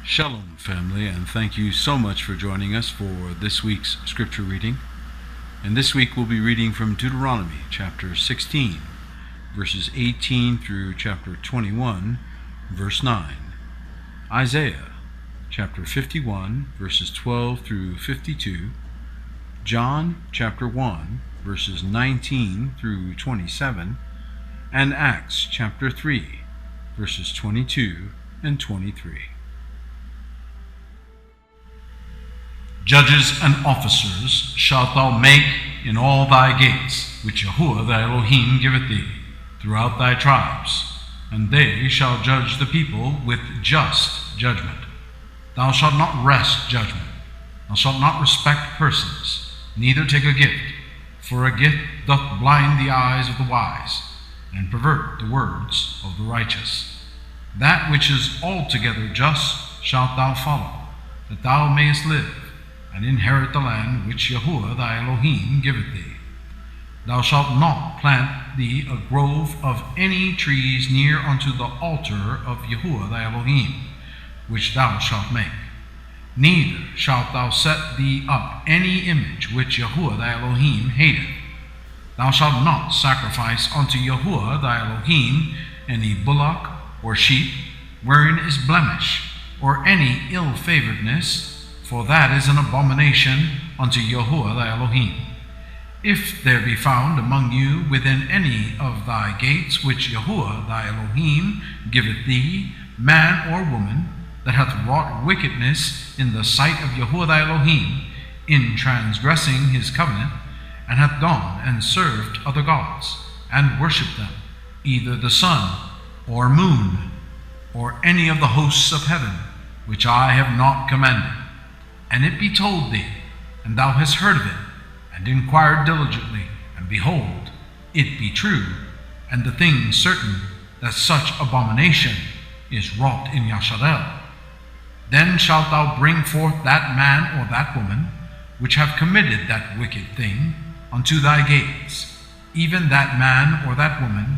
Shalom, family, and thank you so much for joining us for this week's scripture reading. And this week we'll be reading from Deuteronomy chapter 16, verses 18 through chapter 21, verse 9. Isaiah chapter 51, verses 12 through 52. John chapter 1, verses 19 through 27. And Acts chapter 3, verses 22 and 23. Judges and officers shalt thou make in all thy gates, which Yahuwah thy Elohim giveth thee, throughout thy tribes, and they shall judge the people with just judgment. Thou shalt not wrest judgment, thou shalt not respect persons, neither take a gift, for a gift doth blind the eyes of the wise, and pervert the words of the righteous. That which is altogether just shalt thou follow, that thou mayest live, and inherit the land which Yahuwah thy Elohim giveth thee. Thou shalt not plant thee a grove of any trees near unto the altar of Yahuwah thy Elohim, which thou shalt make. Neither shalt thou set thee up any image which Yahuwah thy Elohim hateth. Thou shalt not sacrifice unto Yahuwah thy Elohim any bullock or sheep, wherein is blemish, or any ill-favoredness, for that is an abomination unto Yahuwah thy Elohim. If there be found among you within any of thy gates which Yahuwah thy Elohim giveth thee, man or woman, that hath wrought wickedness in the sight of Yahuwah thy Elohim, in transgressing his covenant, and hath gone and served other gods, and worshipped them, either the sun, or moon, or any of the hosts of heaven, which I have not commanded, and it be told thee, and thou hast heard of it, and inquired diligently, and behold, it be true, and the thing certain, that such abomination is wrought in Yasharel, then shalt thou bring forth that man or that woman, which have committed that wicked thing, unto thy gates, even that man or that woman,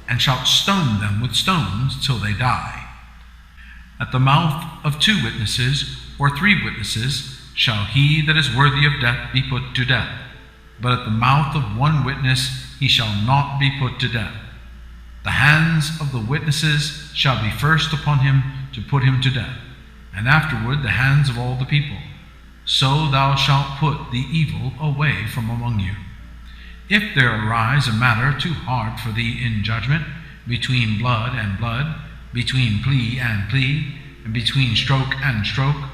and shalt stone them with stones till they die. At the mouth of 2 witnesses, or 3 witnesses, shall he that is worthy of death be put to death. But at the mouth of 1 witness he shall not be put to death. The hands of the witnesses shall be first upon him to put him to death, and afterward the hands of all the people. So thou shalt put the evil away from among you. If there arise a matter too hard for thee in judgment, between blood and blood, between plea and plea, and between stroke and stroke,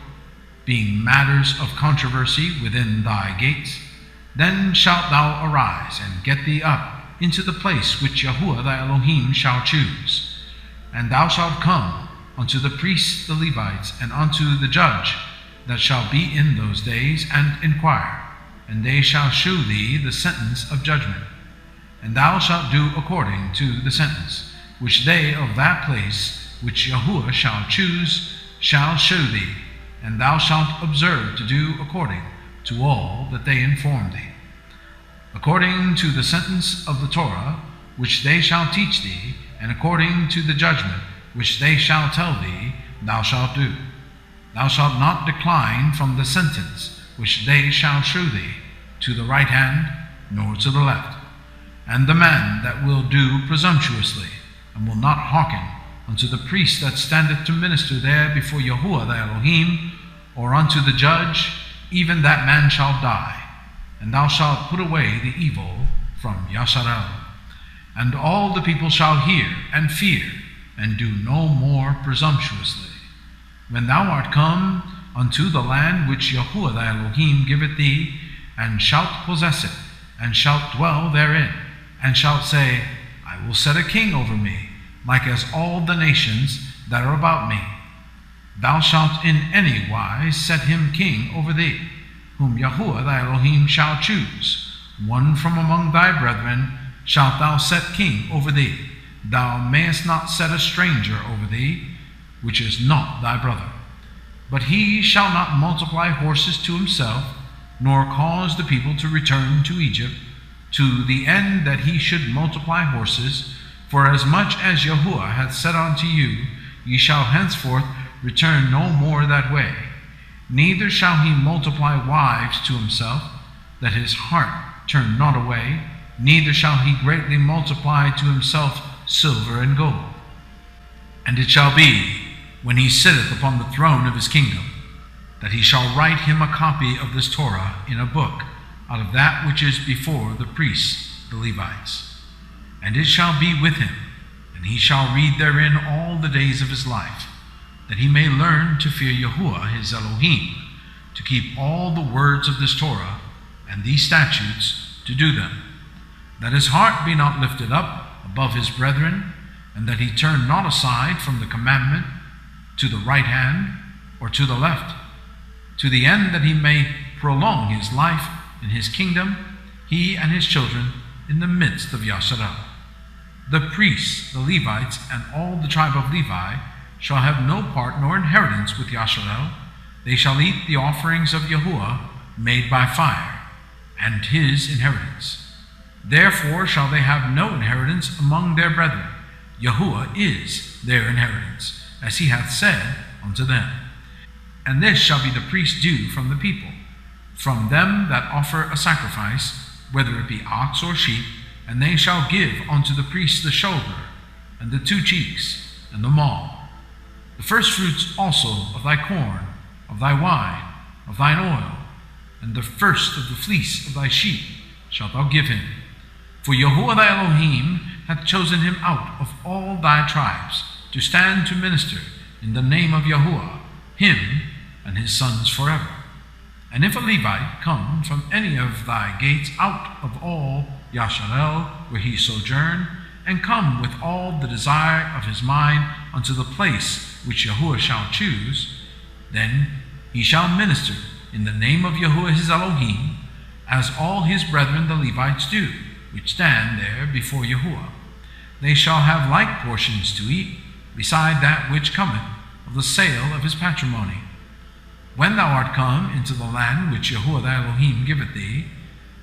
being matters of controversy within thy gates, then shalt thou arise and get thee up into the place which Yahuwah thy Elohim shall choose. And thou shalt come unto the priests the Levites, and unto the judge that shall be in those days, and inquire, and they shall shew thee the sentence of judgment. And thou shalt do according to the sentence which they of that place which Yahuwah shall choose shall shew thee, and thou shalt observe to do according to all that they inform thee. According to the sentence of the Torah which they shall teach thee, and according to the judgment which they shall tell thee, thou shalt do. Thou shalt not decline from the sentence which they shall shew thee, to the right hand, nor to the left. And the man that will do presumptuously, and will not hearken unto the priest that standeth to minister there before Yahuwah thy Elohim, or unto the judge, even that man shall die. And thou shalt put away the evil from Yasharel. And all the people shall hear and fear, and do no more presumptuously. When thou art come unto the land which Yahuwah thy Elohim giveth thee, and shalt possess it, and shalt dwell therein, and shalt say, I will set a king over me, like as all the nations that are about me. Thou shalt in any wise set him king over thee, whom Yahuwah thy Elohim shall choose. One from among thy brethren shalt thou set king over thee. Thou mayest not set a stranger over thee, which is not thy brother. But he shall not multiply horses to himself, nor cause the people to return to Egypt, to the end that he should multiply horses. For as much as Yahuwah hath said unto you, ye shall henceforth return no more that way. Neither shall he multiply wives to himself, that his heart turn not away. Neither shall he greatly multiply to himself silver and gold. And it shall be, when he sitteth upon the throne of his kingdom, that he shall write him a copy of this Torah in a book, out of that which is before the priests, the Levites. And it shall be with him, and he shall read therein all the days of his life, that he may learn to fear Yahuwah his Elohim, to keep all the words of this Torah and these statutes, to do them, that his heart be not lifted up above his brethren, and that he turn not aside from the commandment to the right hand or to the left, to the end that he may prolong his life in his kingdom, he and his children in the midst of Yasharel. The priests, the Levites, and all the tribe of Levi shall have no part nor inheritance with Yasharel. They shall eat the offerings of Yahuwah made by fire, and his inheritance. Therefore shall they have no inheritance among their brethren. Yahuwah is their inheritance, as he hath said unto them. And this shall be the priest's due from the people, from them that offer a sacrifice, whether it be ox or sheep, and they shall give unto the priest the shoulder, and the 2 cheeks, and the maw. The firstfruits also of thy corn, of thy wine, of thine oil, and the first of the fleece of thy sheep shalt thou give him. For Yahuwah thy Elohim hath chosen him out of all thy tribes, to stand to minister in the name of Yahuwah, him and his sons forever. And if a Levite come from any of thy gates out of all Yasharel, where he sojourn, and come with all the desire of his mind unto the place which Yahuwah shall choose, then he shall minister in the name of Yahuwah his Elohim, as all his brethren the Levites do, which stand there before Yahuwah. They shall have like portions to eat, beside that which cometh of the sale of his patrimony. When thou art come into the land which Yahuwah thy Elohim giveth thee,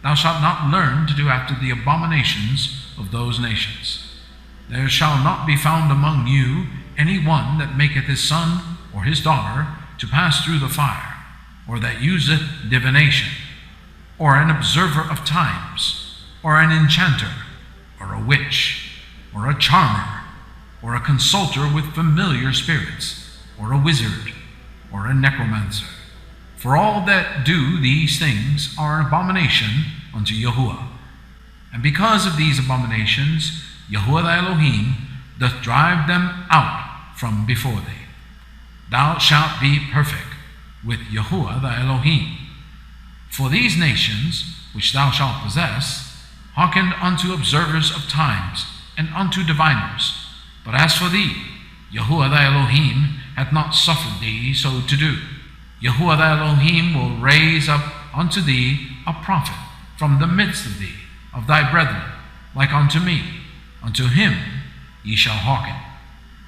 thou shalt not learn to do after the abominations of those nations. There shall not be found among you any one that maketh his son or his daughter to pass through the fire, or that useth divination, or an observer of times, or an enchanter, or a witch, or a charmer, or a consulter with familiar spirits, or a wizard, or a necromancer. For all that do these things are an abomination unto Yahuwah. And because of these abominations, Yahuwah thy Elohim doth drive them out from before thee. Thou shalt be perfect with Yahuwah thy Elohim. For these nations, which thou shalt possess, hearkened unto observers of times, and unto diviners. But as for thee, Yahuwah thy Elohim hath not suffered thee so to do. Yahuwah thy Elohim will raise up unto thee a prophet from the midst of thee, of thy brethren, like unto me. Unto him ye shall hearken,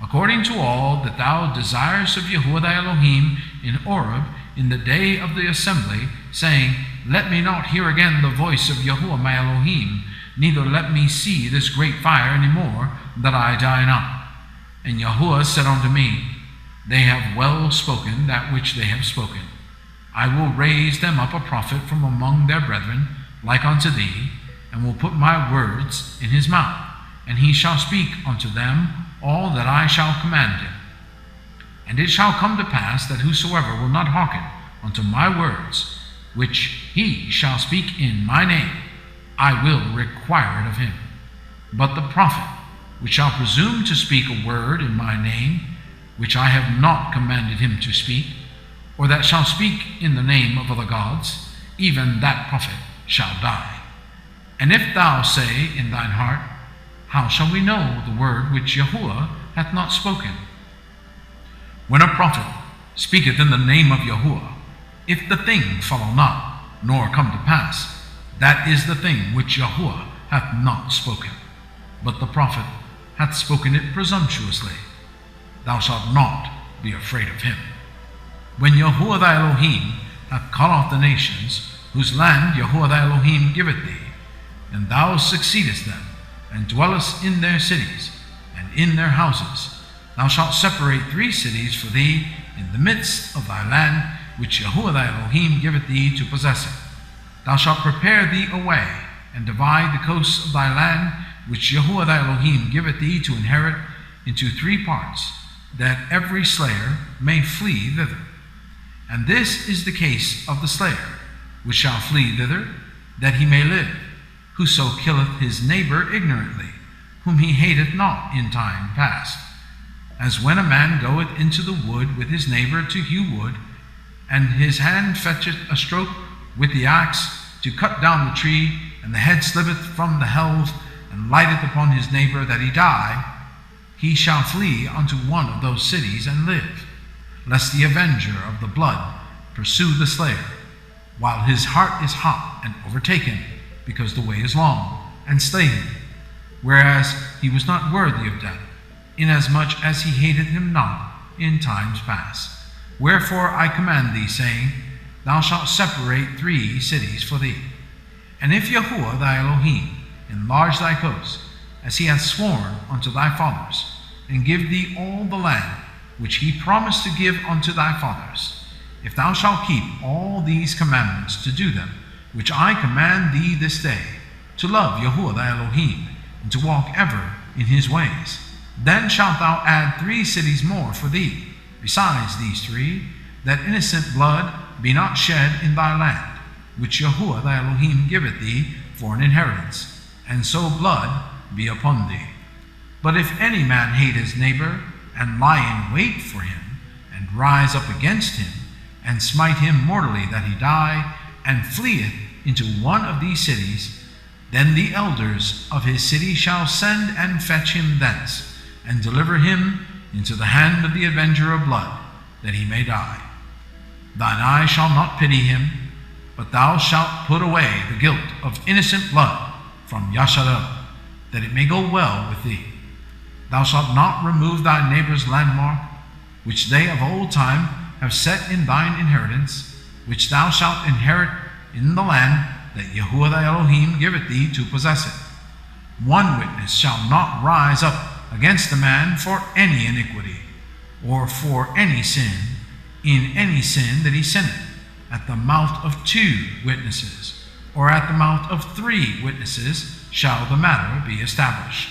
according to all that thou desirest of Yahuwah thy Elohim in Oreb in the day of the assembly, saying, Let me not hear again the voice of Yahuwah my Elohim, neither let me see this great fire any more, that I die not. And Yahuwah said unto me, They have well spoken that which they have spoken. I will raise them up a prophet from among their brethren, like unto thee, and will put my words in his mouth, and he shall speak unto them all that I shall command him. And it shall come to pass that whosoever will not hearken unto my words, which he shall speak in my name, I will require it of him. But the prophet, which shall presume to speak a word in my name, which I have not commanded him to speak, or that shall speak in the name of other gods, even that prophet shall die. And if thou say in thine heart, How shall we know the word which Yahuwah hath not spoken? When a prophet speaketh in the name of Yahuwah, if the thing follow not, nor come to pass, that is the thing which Yahuwah hath not spoken. But the prophet hath spoken it presumptuously. Thou shalt not be afraid of him. When Yahuwah thy Elohim hath cut off the nations, whose land Yahuwah thy Elohim giveth thee, and thou succeedest them, and dwellest in their cities, and in their houses, Thou shalt separate 3 cities for thee in the midst of thy land, which Yahuwah thy Elohim giveth thee to possess it. Thou shalt prepare thee a way, and divide the coasts of thy land, which Yahuwah thy Elohim giveth thee to inherit, into 3 parts, that every slayer may flee thither. And this is the case of the slayer, which shall flee thither, that he may live, whoso killeth his neighbor ignorantly, whom he hateth not in time past. As when a man goeth into the wood with his neighbor to hew wood, and his hand fetcheth a stroke with the axe to cut down the tree, and the head slippeth from the helve, and lighteth upon his neighbor that he die, he shall flee unto one of those cities and live, lest the avenger of the blood pursue the slayer, while his heart is hot, and overtake him, because the way is long, and slay him, whereas he was not worthy of death, inasmuch as he hated him not in times past. Wherefore I command thee, saying, Thou shalt separate 3 cities for thee. And if Yahuwah thy Elohim enlarge thy coast, as he hath sworn unto thy fathers, and give thee all the land which he promised to give unto thy fathers, if thou shalt keep all these commandments to do them, which I command thee this day, to love Yahuwah thy Elohim, and to walk ever in his ways, then shalt thou add 3 cities more for thee, besides these 3, that innocent blood be not shed in thy land, which Yahuwah thy Elohim giveth thee for an inheritance, and so blood be upon thee. But if any man hate his neighbor, and lie in wait for him, and rise up against him, and smite him mortally that he die, and fleeth into one of these cities, then the elders of his city shall send and fetch him thence, and deliver him into the hand of the avenger of blood, that he may die. Thine eye shall not pity him, but thou shalt put away the guilt of innocent blood from Yasharel, that it may go well with thee. Thou shalt not remove thy neighbor's landmark, which they of old time have set in thine inheritance, which thou shalt inherit in the land that Yahuwah thy Elohim giveth thee to possess it. 1 witness shall not rise up against a man for any iniquity, or for any sin, in any sin that he sinneth. At the mouth of 2 witnesses, or at the mouth of 3 witnesses, shall the matter be established.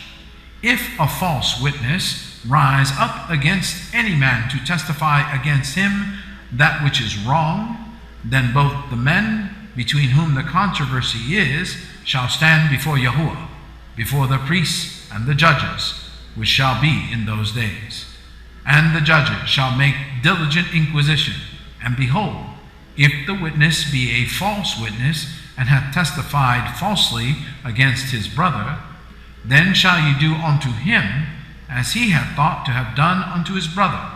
If a false witness rise up against any man to testify against him that which is wrong, then both the men between whom the controversy is shall stand before Yahuwah, before the priests and the judges, which shall be in those days. And the judges shall make diligent inquisition, and behold, if the witness be a false witness, and hath testified falsely against his brother, then shall ye do unto him as he hath thought to have done unto his brother.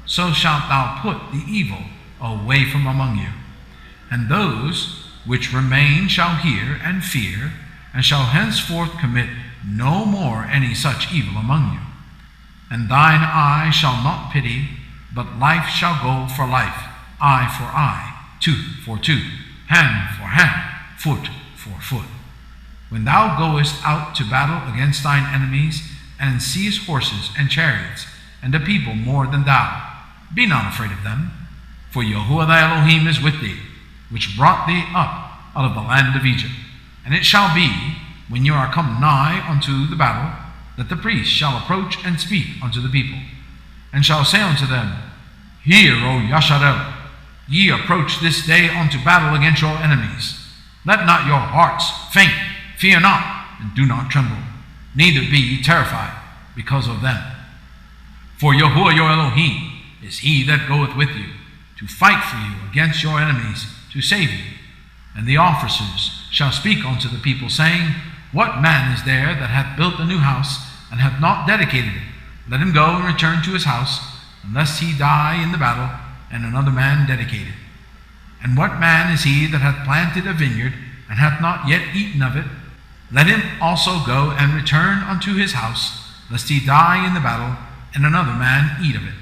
So shalt thou put the evil away from among you. And those which remain shall hear and fear, and shall henceforth commit no more any such evil among you. And thine eye shall not pity, but life shall go for life, eye for eye, tooth for tooth, hand for hand, foot for foot. When thou goest out to battle against thine enemies, and seest horses and chariots, and a people more than thou, be not afraid of them, for Yahuwah thy Elohim is with thee, which brought thee up out of the land of Egypt. And it shall be, when you are come nigh unto the battle, that the priest shall approach and speak unto the people, and shall say unto them, Hear, O Yasharel, ye approach this day unto battle against your enemies. Let not your hearts faint, fear not, and do not tremble, neither be ye terrified because of them. For Yahuwah your Elohim is he that goeth with you, to fight for you against your enemies, to save you. And the officers shall speak unto the people, saying, What man is there that hath built a new house, and hath not dedicated it? Let him go and return to his house, unless he die in the battle, and another man dedicate it. And what man is he that hath planted a vineyard, and hath not yet eaten of it? Let him also go and return unto his house, lest he die in the battle, and another man eat of it.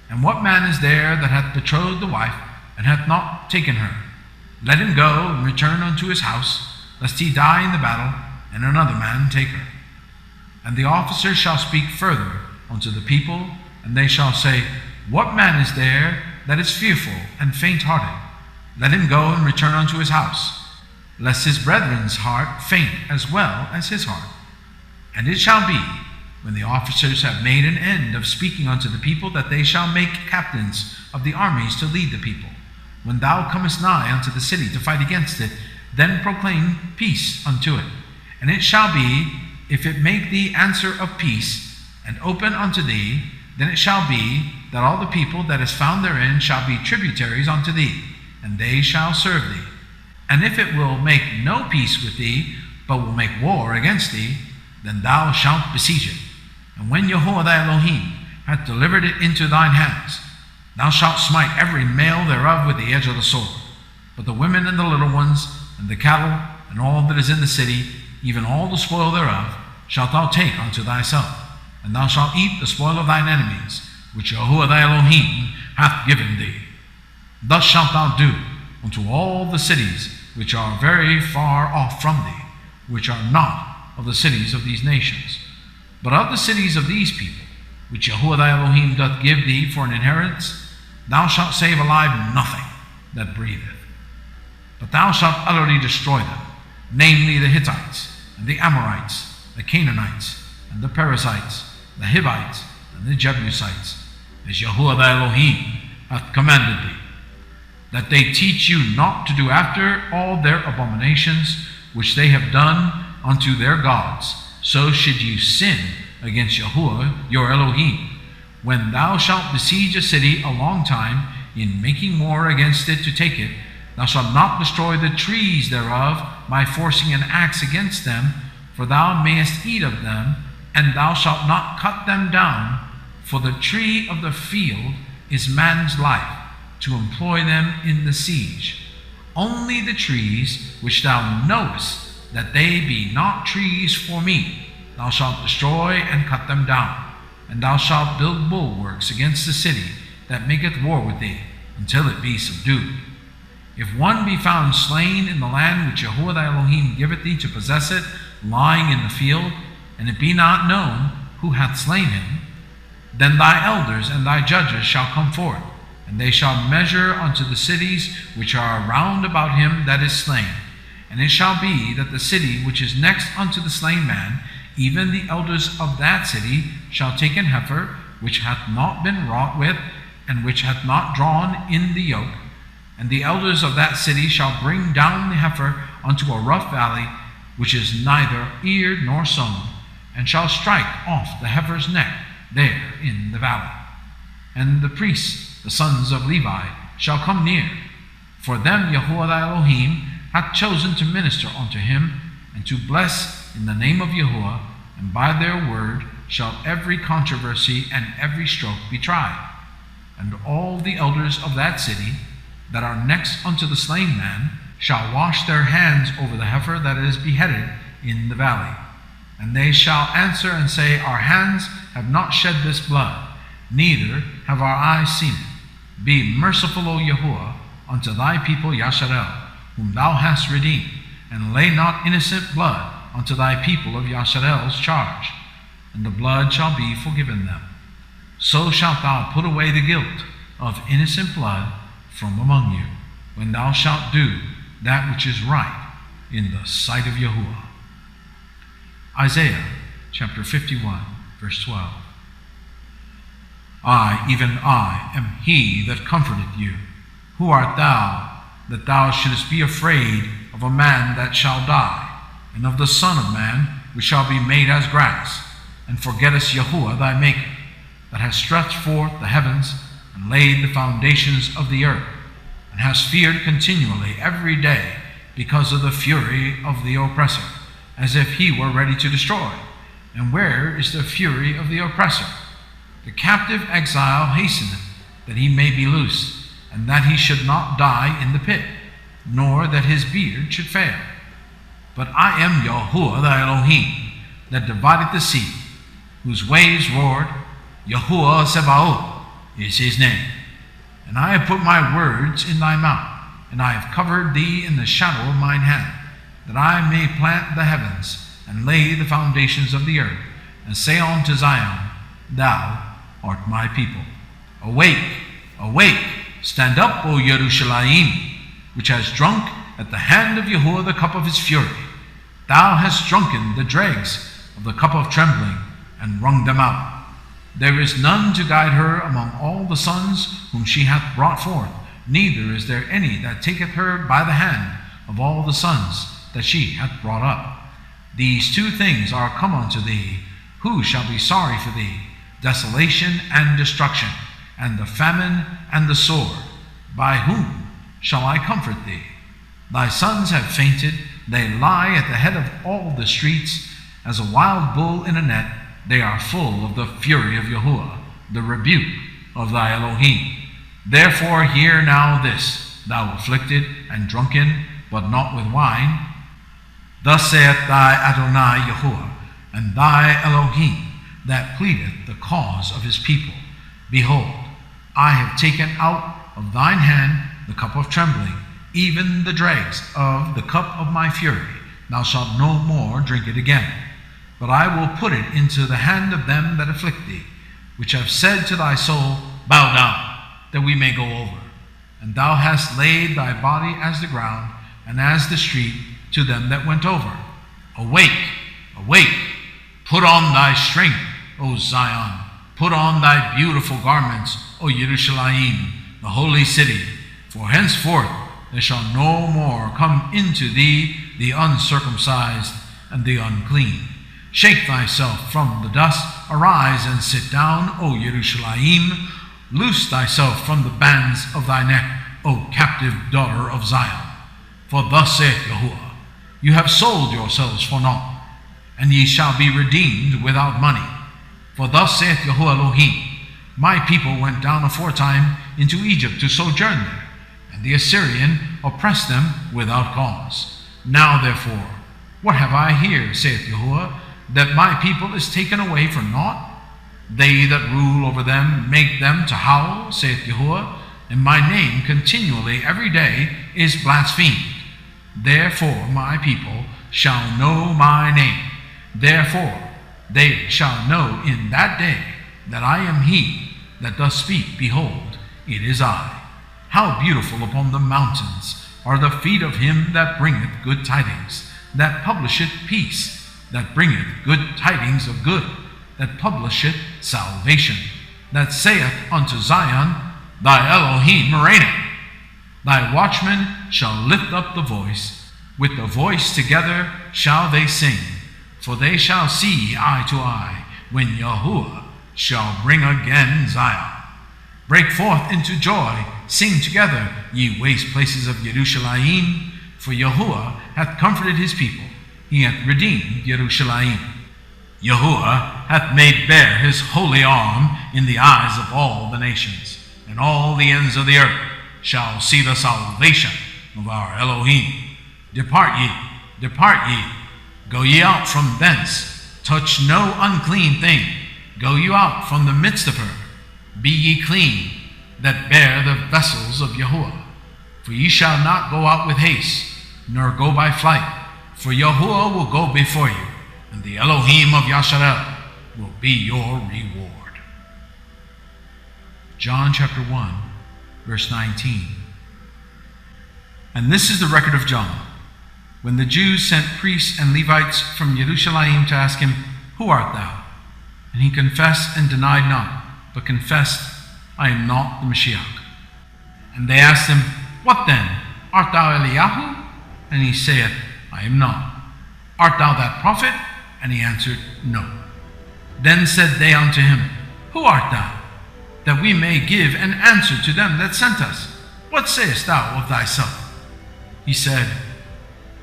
And what man is there that hath betrothed the wife, and hath not taken her? Let him go and return unto his house, lest he die in the battle, and another man take her. And the officers shall speak further unto the people, And they shall say, What man is there that is fearful and faint-hearted? Let him go and return unto his house, lest his brethren's heart faint as well as his heart. And it shall be, when the officers have made an end of speaking unto the people, that they shall make captains of the armies to lead the people. When thou comest nigh unto the city to fight against it, then proclaim peace unto it. And it shall be, if it make thee answer of peace, and open unto thee, then it shall be that all the people that is found therein shall be tributaries unto thee, and they shall serve thee. And if it will make no peace with thee, but will make war against thee, then thou shalt besiege it. And when Yahuwah thy Elohim hath delivered it into thine hands, thou shalt smite every male thereof with the edge of the sword. But the women and the little ones, and the cattle, and all that is in the city, even all the spoil thereof, shalt thou take unto thyself. And thou shalt eat the spoil of thine enemies, which Yahuwah thy Elohim hath given thee. Thus shalt thou do unto all the cities which are very far off from thee, which are not of the cities of these nations. But of the cities of these people, which Yahuwah thy Elohim doth give thee for an inheritance, thou shalt save alive nothing that breatheth. But thou shalt utterly destroy them, namely the Hittites, and the Amorites, the Canaanites, and the Perizzites, the Hivites, and the Jebusites, as Yahuwah thy Elohim hath commanded thee, that they teach you not to do after all their abominations which they have done unto their gods. So should you sin against Yahuwah your Elohim. When thou shalt besiege a city a long time, in making war against it to take it, thou shalt not destroy the trees thereof by forcing an axe against them, for thou mayest eat of them, and thou shalt not cut them down, for the tree of the field is man's life, to employ them in the siege. Only the trees which thou knowest that they be not trees for meat, thou shalt destroy and cut them down, and thou shalt build bulwarks against the city that maketh war with thee, until it be subdued. If one be found slain in the land which Yahuwah thy Elohim giveth thee to possess it, lying in the field, and it be not known who hath slain him, then thy elders and thy judges shall come forth, and they shall measure unto the cities which are round about him that is slain. And it shall be that the city which is next unto the slain man, even the elders of that city shall take an heifer, which hath not been wrought with, and which hath not drawn in the yoke. And the elders of that city shall bring down the heifer unto a rough valley, which is neither eared nor sown, and shall strike off the heifer's neck there in the valley. And the priests, the sons of Levi, shall come near, for them Yahuwah thy Elohim hath chosen to minister unto him, and to bless in the name of Yahuwah, and by their word shall every controversy and every stroke be tried. And all the elders of that city that are next unto the slain man shall wash their hands over the heifer that is beheaded in the valley. And they shall answer and say, Our hands have not shed this blood, neither have our eyes seen it. Be merciful, O Yahuwah, unto thy people Yasharel, whom thou hast redeemed, and lay not innocent blood unto thy people of Yasharel's charge, and the blood shall be forgiven them. So shalt thou put away the guilt of innocent blood from among you, when thou shalt do that which is right in the sight of Yahuwah. Isaiah chapter 51, verse 12. I, even I, am he that comforteth you. Who art thou, that thou shouldest be afraid of a man that shall die, and of the Son of Man, which shall be made as grass, and forgettest Yahuwah thy Maker, that has stretched forth the heavens, and laid the foundations of the earth, and has feared continually every day because of the fury of the oppressor, as if he were ready to destroy. And where is the fury of the oppressor? The captive exile hasteneth, that he may be loosed, and that he should not die in the pit, nor that his beard should fail. But I am Yahuwah thy Elohim, that divided the sea, whose waves roared. Yahuwah Sebaoth is his name. And I have put my words in thy mouth, and I have covered thee in the shadow of mine hand, that I may plant the heavens, and lay the foundations of the earth, and say unto Zion, Thou art my people. Awake, awake, stand up, O Yerushalayim, which has drunk at the hand of Yahuwah the cup of his fury. Thou hast drunken the dregs of the cup of trembling, and wrung them out. There is none to guide her among all the sons whom she hath brought forth, neither is there any that taketh her by the hand of all the sons that she hath brought up. These two things are come unto thee. Who shall be sorry for thee? Desolation and destruction, and the famine and the sword. By whom shall I comfort thee? Thy sons have fainted, they lie at the head of all the streets. As a wild bull in a net, they are full of the fury of Yahuwah, the rebuke of thy Elohim. Therefore hear now this, thou afflicted and drunken, but not with wine. Thus saith thy Adonai Yahuwah, and thy Elohim, that pleadeth the cause of his people. Behold, I have taken out of thine hand the cup of trembling, even the dregs of the cup of my fury. Thou shalt no more drink it again. But I will put it into the hand of them that afflict thee, which have said to thy soul, Bow down, that we may go over. And thou hast laid thy body as the ground, and as the street to them that went over. Awake, awake, put on thy strength, O Zion. Put on thy beautiful garments, O Yerushalayim, the holy city. For henceforth there shall no more come into thee the uncircumcised and the unclean. Shake thyself from the dust, arise and sit down, O Yerushalayim. Loose thyself from the bands of thy neck, O captive daughter of Zion. For thus saith Yahuwah, you have sold yourselves for naught, and ye shall be redeemed without money. For thus saith Yahuwah Elohim, my people went down aforetime into Egypt to sojourn there, and the Assyrian oppressed them without cause. Now therefore, what have I here, saith Yahuwah, that my people is taken away for naught? They that rule over them make them to howl, saith Yahuwah, and my name continually every day is blasphemed. Therefore my people shall know my name. Therefore they shall know in that day that I am he that doth speak. Behold, it is I. How beautiful upon the mountains are the feet of him that bringeth good tidings, that publisheth peace, that bringeth good tidings of good, that publisheth salvation, that saith unto Zion, thy Elohim reigneth. Thy watchmen shall lift up the voice, with the voice together shall they sing, for they shall see eye to eye, when Yahuwah shall bring again Zion. Break forth into joy, sing together, ye waste places of Yerushalayim, for Yahuwah hath comforted his people, he hath redeemed Yerushalayim. Yahuwah hath made bare his holy arm in the eyes of all the nations, and all the ends of the earth shall see the salvation of our Elohim. Depart ye, go ye out from thence, touch no unclean thing, go you out from the midst of her. Be ye clean, that bear the vessels of Yahuwah. For ye shall not go out with haste, nor go by flight, for Yahuwah will go before you, and the Elohim of Yasharel will be your reward. John chapter 1, verse 19. And this is the record of John, when the Jews sent priests and Levites from Jerusalem to ask him, Who art thou? And he confessed and denied not, but confessed, I am not the Mashiach. And they asked him, What then? Art thou Eliyahu? And he saith, I am not. Art thou that prophet? And he answered, No. Then said they unto him, Who art thou? That we may give an answer to them that sent us. What sayest thou of thyself? He said,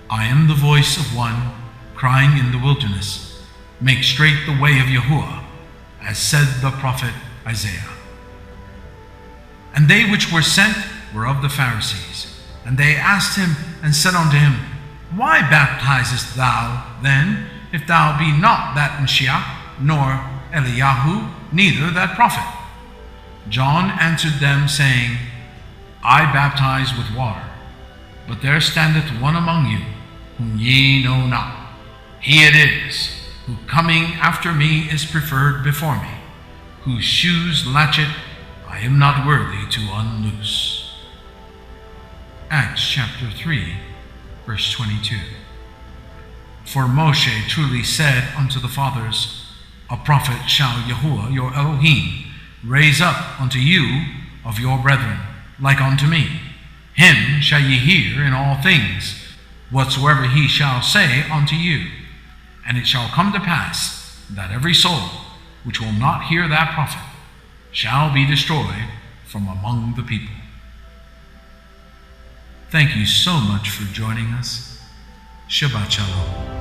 I am the voice of one crying in the wilderness, Make straight the way of Yahuwah, as said the prophet Isaiah. And they which were sent were of the Pharisees. And they asked him and said unto him, Why baptizest thou then, if thou be not that Mashiach, nor Eliyahu, neither that prophet? John answered them, saying, I baptize with water, but there standeth one among you, whom ye know not. He it is, who coming after me is preferred before me, whose shoes latchet I am not worthy to unloose. Acts chapter 3, verse 22. For Moshe truly said unto the fathers, A prophet shall Yahuwah your Elohim raise up unto you of your brethren, like unto me. Him shall ye hear in all things, whatsoever he shall say unto you. And it shall come to pass that every soul which will not hear that prophet shall be destroyed from among the people. Thank you so much for joining us. Shabbat Shalom.